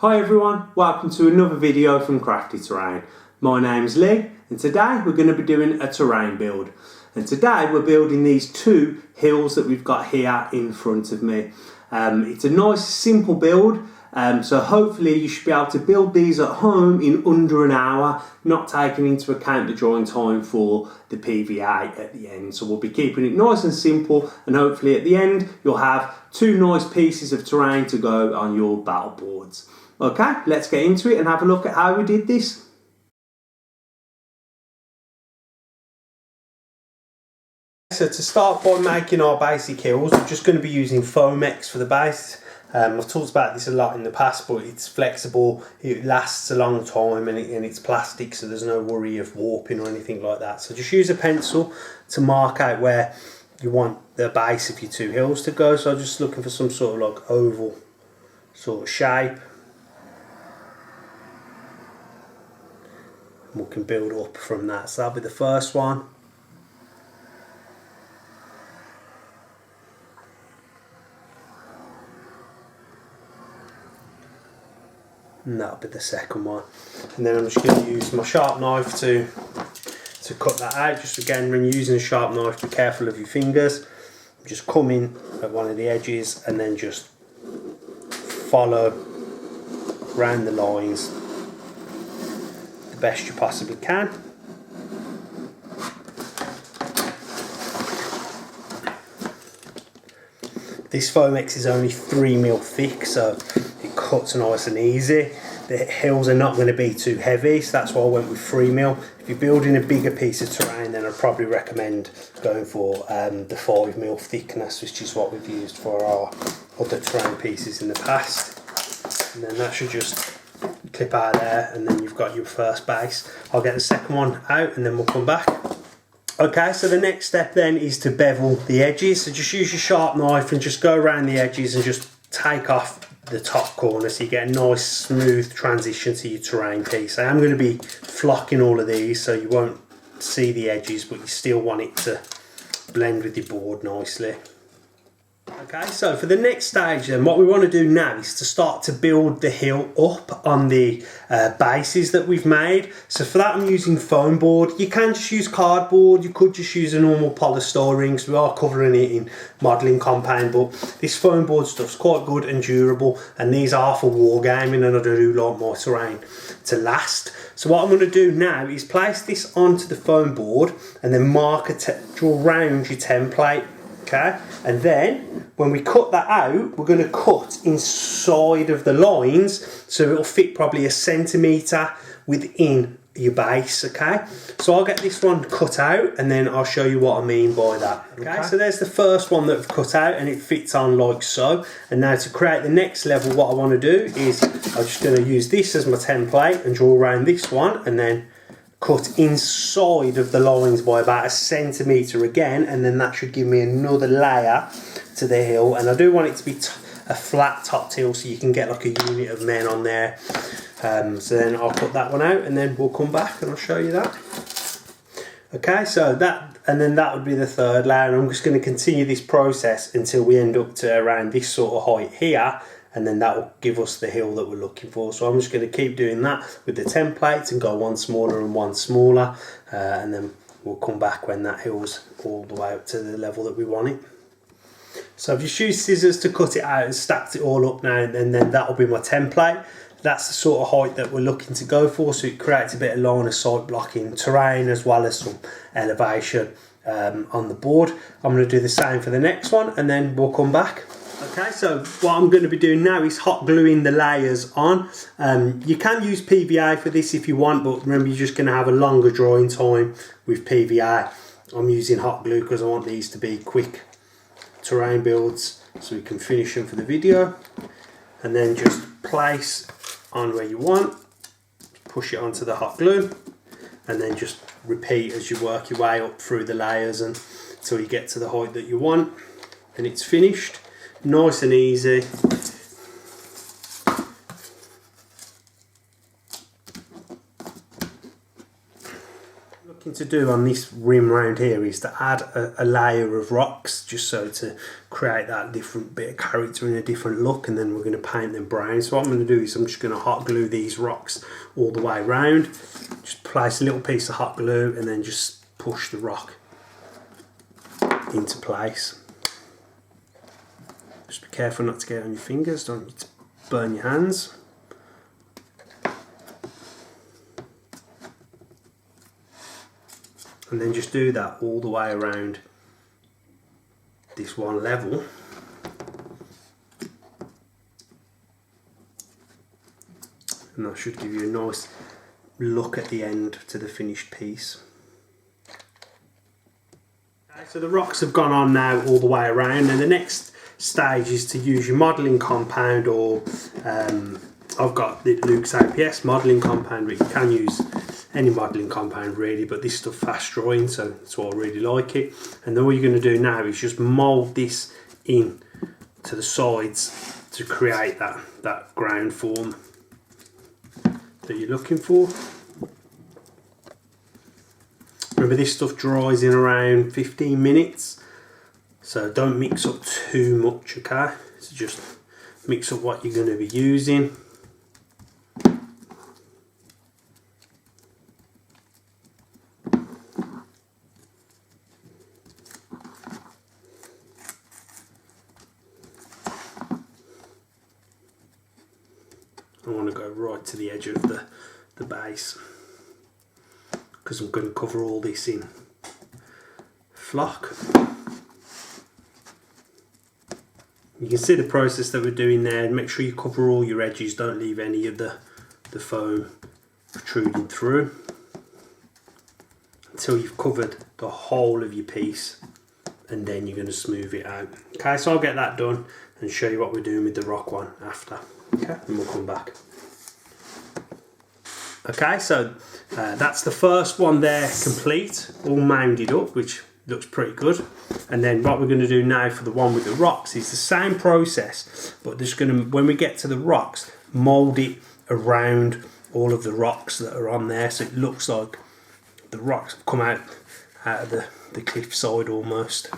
Hi everyone, welcome to another video from Crafty Terrain. My name's Lee and today we're going to be doing a terrain build. And today we're building these two hills that we've got here in front of me. It's a nice simple build, so hopefully you should be able to build these at home in under an hour, not taking into account the drying time for the PVA at the end. So we'll be keeping it nice and simple, and hopefully at the end you'll have two nice pieces of terrain to go on your battle boards. Okay, let's get into it and have a look at how we did this. So to start by making our basic hills, we're just going to be using Foamex for the base. I've talked about this a lot in the past, but it's flexible, it lasts a long time, and it's plastic, so there's no worry of warping or anything like that. So just use a pencil to mark out where you want the base of your two hills to go. So I'm just looking for some sort of like oval sort of shape. We can build up from that. So that'll be the first one. And that'll be the second one. And then I'm just going to use my sharp knife to cut that out. Just again, when you're using a sharp knife, be careful of your fingers. Just come in at one of the edges and then just follow around the lines best you possibly can. This Foamex is only 3mm thick, so it cuts nice and easy. The hills are not going to be too heavy, so that's why I went with 3mm. If you're building a bigger piece of terrain, then I'd probably recommend going for the 5mm thickness, which is what we've used for our other terrain pieces in the past. And then that should just clip out there, and then you've got your first base. I'll get the second one out and then we'll come back. Okay, so the next step then is to bevel the edges. So just use your sharp knife and just go around the edges and just take off the top corner so you get a nice smooth transition to your terrain piece. I am going to be flocking all of these so you won't see the edges, but you still want it to blend with your board nicely. Okay, so for the next stage then, what we want to do now is to start to build the hill up on the bases that we've made. So for that I'm using foam board. You can just use cardboard, you could just use a normal polystyrene, because we are covering it in modelling compound, but this foam board stuff's quite good and durable, and these are for wargaming, and I do like my terrain to last. So what I'm going to do now is place this onto the foam board and then draw around your template. Okay, and then when we cut that out, we're going to cut inside of the lines so it'll fit probably 1 centimetre within your base. Okay, so I'll get this one cut out and then I'll show you what I mean by that. Okay, so there's the first one that I've cut out and it fits on like so. And now to create the next level, what I want to do is I'm just going to use this as my template and draw around this one and then cut inside of the lines by about 1 centimetre again, and then that should give me another layer to the hill. And I do want it to be a flat topped hill so you can get like a unit of men on there. So then I'll cut that one out and then we'll come back and I'll show you that. Okay, so that, and then that would be the third layer, and I'm just going to continue this process until we end up to around this sort of height here, and then that will give us the hill that we're looking for. So I'm just going to keep doing that with the templates and go one smaller and one smaller, and then we'll come back when that hill's all the way up to the level that we want it. So I've just used scissors to cut it out and stacked it all up now, and then that'll be my template. That's the sort of height that we're looking to go for, so it creates a bit of line of sight blocking terrain as well as some elevation on the board. I'm going to do the same for the next one and then we'll come back. Okay, so what I'm going to be doing now is hot gluing the layers on. You can use PVA for this if you want, but remember you're just going to have a longer drying time with PVA. I'm using hot glue because I want these to be quick terrain builds so we can finish them for the video. And then just place on where you want, push it onto the hot glue, and then just repeat as you work your way up through the layers until you get to the height that you want, and it's finished. Nice and easy. Looking to do on this rim round here is to add a layer of rocks, just so to create that different bit of character and a different look, and then we're going to paint them brown. So what I'm going to do is I'm just going to hot glue these rocks all the way around. Just place a little piece of hot glue and then just push the rock into place. Just be careful not to get it on your fingers, don't need to burn your hands. And then just do that all the way around this one level. And that should give you a nice look at the end to the finished piece. Okay, so the rocks have gone on now all the way around, and the next stage is to use your modelling compound, or I've got the Luke's APS modelling compound, but you can use any modelling compound really, but this stuff fast drying, so that's why I really like it. And then all you're going to do now is just mould this in to the sides to create that ground form that you're looking for. Remember, this stuff dries in around 15 minutes, so don't mix up too much, okay? So just mix up what you're going to be using. I want to go right to the edge of the base, because I'm going to cover all this in flock. You can see the process that we're doing there. Make sure you cover all your edges, don't leave any of the foam protruding through until you've covered the whole of your piece, and then you're going to smooth it out. Okay, so I'll get that done and show you what we're doing with the rock one after. Okay, and we'll come back. Okay, so that's the first one there complete, all mounded up, which looks pretty good. And then what we're going to do now for the one with the rocks is the same process, but just going to, when we get to the rocks, mould it around all of the rocks that are on there, so it looks like the rocks have come out of the cliff side almost.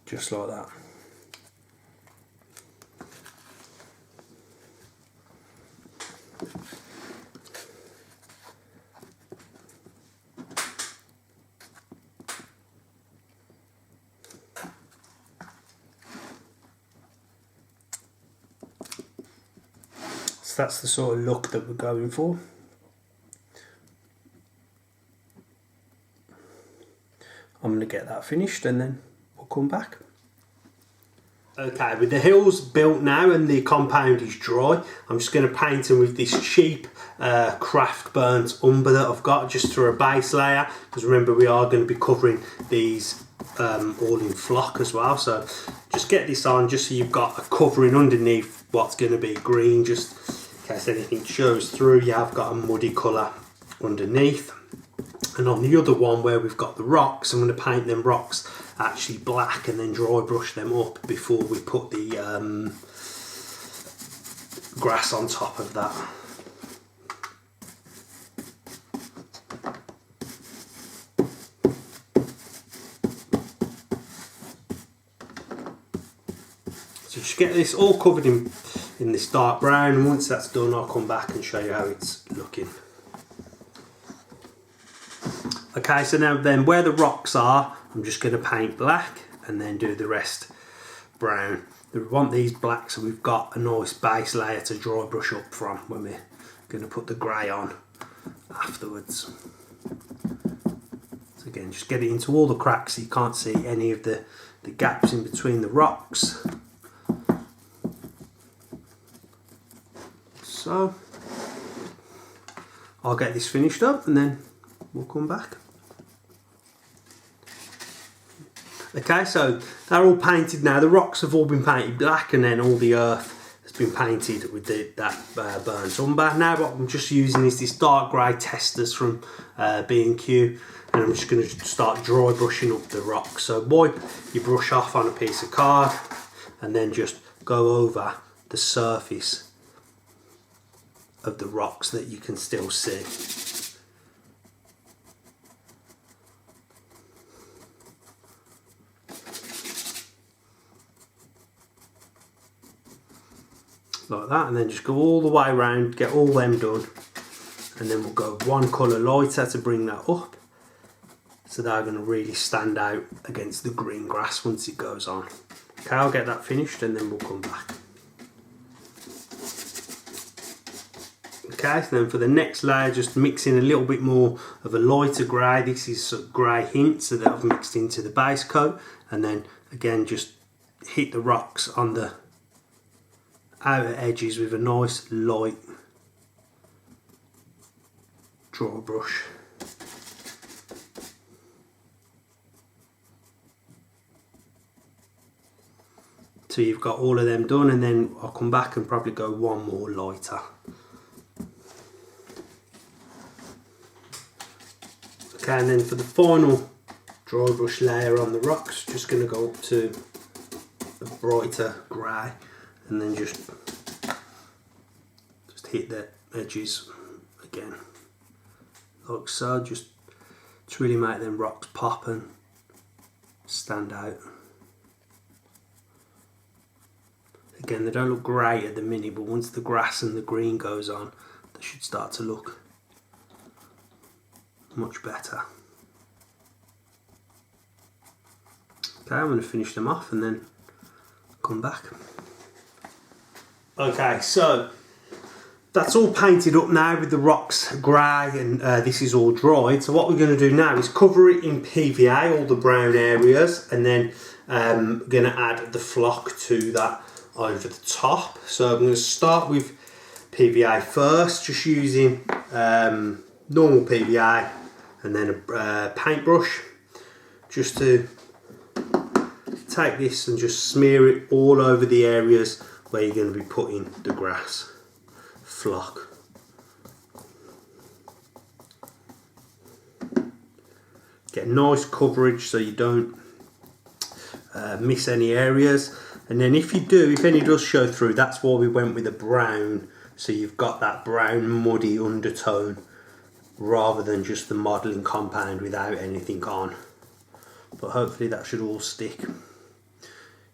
Just like that. So that's the sort of look that we're going for. I'm going to get that finished and then we'll come back. Okay, with the hills built now and the compound is dry, I'm just going to paint them with this cheap craft burnt umber that I've got, just through a base layer, because remember we are going to be covering these all in flock as well. So just get this on just so you've got a covering underneath what's going to be green, just in case anything shows through, you have got a muddy colour underneath. And on the other one where we've got the rocks, I'm going to paint them rocks actually black and then dry brush them up before we put the grass on top of that. So just get this all covered in this dark brown, and once that's done I'll come back and show you how it's looking. Okay, so now then where the rocks are, I'm just going to paint black and then do the rest brown. We want these black so we've got a nice base layer to dry brush up from when we're going to put the grey on afterwards. So again, just get it into all the cracks so you can't see any of the gaps in between the rocks. So I'll get this finished up and then we'll come back. Okay, so they're all painted now. The rocks have all been painted black, and then all the earth has been painted with that burnt umber. Now what I'm just using is this dark grey Testors from B&Q, and I'm just going to start dry brushing up the rocks. So wipe your brush off on a piece of card, and then just go over the surface of the rocks that you can still see. Like that, and then just go all the way around, get all them done, and then we'll go one colour lighter to bring that up, so they're going to really stand out against the green grass once it goes on. Okay, I'll get that finished and then we'll come back. Okay, so then for the next layer, just mix in a little bit more of a lighter grey. This is a grey hint, so that I've mixed into the base coat, and then again just hit the rocks on the outer edges with a nice light draw brush. So you've got all of them done, and then I'll come back and probably go one more lighter. Okay, and then for the final dry brush layer on the rocks, just going to go up to a brighter grey, and then just hit the edges again, like so, just to really make them rocks pop and stand out. Again, they don't look great at the minute, but once the grass and the green goes on, they should start to look much better. Okay, I'm going to finish them off and then come back. Okay, so that's all painted up now with the rocks grey, and this is all dried. So what we're going to do now is cover it in PVA, all the brown areas, and then going to add the flock to that over the top. So I'm going to start with PVA first, just using normal PVA and then a paintbrush, just to take this and just smear it all over the areas where you're going to be putting the grass flock. Get nice coverage so you don't miss any areas, and then if any does show through, that's why we went with a brown, so you've got that brown muddy undertone rather than just the modelling compound without anything on. But hopefully that should all stick.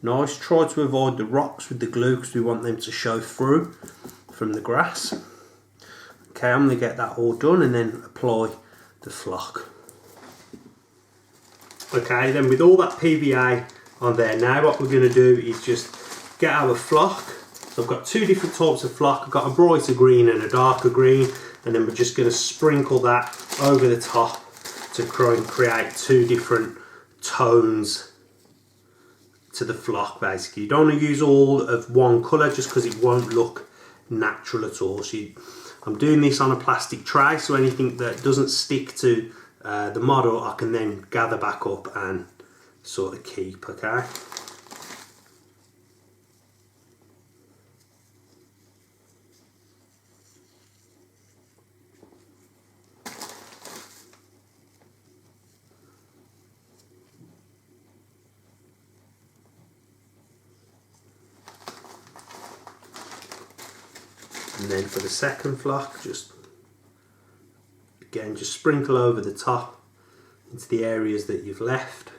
Nice, try to avoid the rocks with the glue because we want them to show through from the grass. Okay, I'm going to get that all done and then apply the flock. Okay, then with all that PVA on there, now what we're going to do is just get our flock. So I've got two different types of flock. I've got a brighter green and a darker green, and then we're just going to sprinkle that over the top to try and create two different tones to the flock. Basically, you don't want to use all of one colour just because it won't look natural at all. So I'm doing this on a plastic tray, so anything that doesn't stick to the model I can then gather back up and sort of keep. Okay. And then for the second flock, just sprinkle over the top into the areas that you've left.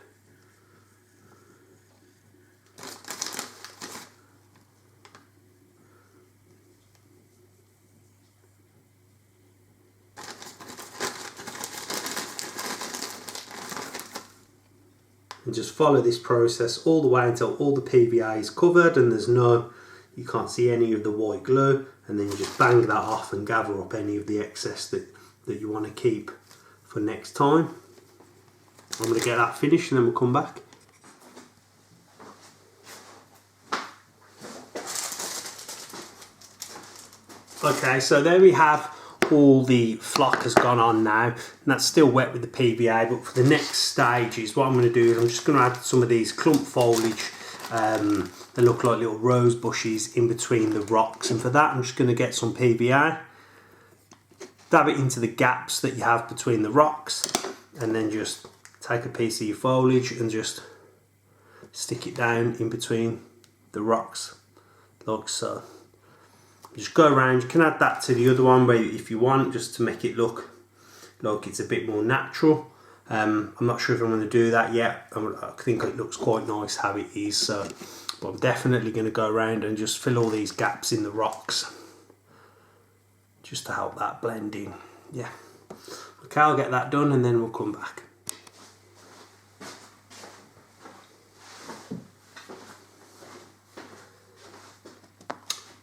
And just follow this process all the way until all the PVA is covered and you can't see any of the white glue, and then you just bang that off and gather up any of the excess that you want to keep for next time. I'm going to get that finished and then we'll come back. Okay, so there we have all the flock has gone on now, and that's still wet with the PVA, but for the next stages what I'm going to do is I'm just going to add some of these clump foliage. They look like little rose bushes in between the rocks, and for that I'm just going to get some PVA, dab it into the gaps that you have between the rocks, and then just take a piece of your foliage and just stick it down in between the rocks, like so. Just go around. You can add that to the other one where if you want, just to make it look like it's a bit more natural. I'm not sure if I'm going to do that yet. I think it looks quite nice how it is, so, but I'm definitely going to go around and just fill all these gaps in the rocks just to help that blend in. Yeah. Okay, I'll get that done and then we'll come back.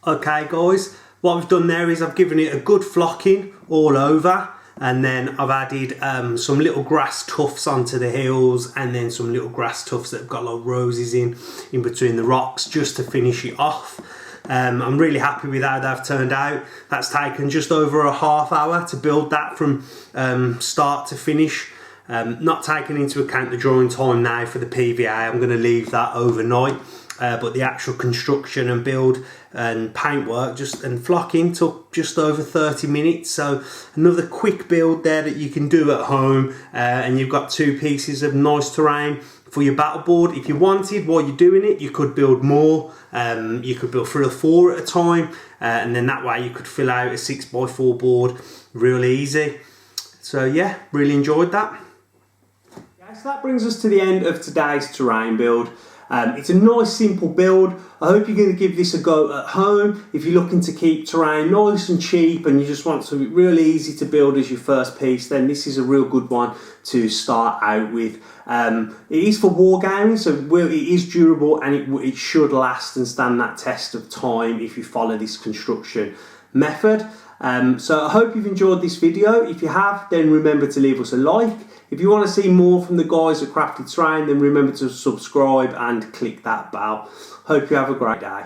Okay guys, what I've done there is I've given it a good flocking all over, and then I've added some little grass tufts onto the hills, and then some little grass tufts that have got like roses in between the rocks just to finish it off. I'm really happy with how they've turned out. That's taken just over a half hour to build that from start to finish. Not taking into account the drying time now for the PVA, I'm going to leave that overnight. But the actual construction and build and paintwork and flocking took just over 30 minutes. So another quick build there that you can do at home, and you've got 2 pieces of nice terrain for your battle board. If you wanted, while you're doing it, you could build more. You could build 3 or 4 at a time, and then that way you could fill out a 6x4 board real easy. So yeah, really enjoyed that. Yeah, so that brings us to the end of today's terrain build. It's a nice simple build. I hope you're going to give this a go at home. If you're looking to keep terrain nice and cheap and you just want something really easy to build as your first piece, then this is a real good one to start out with. It is for wargaming, so it is durable, and it should last and stand that test of time if you follow this construction method. So I hope you've enjoyed this video. If you have, then remember to leave us a like. If you want to see more from the guys at Crafted Terrain, then remember to subscribe and click that bell. Hope you have a great day.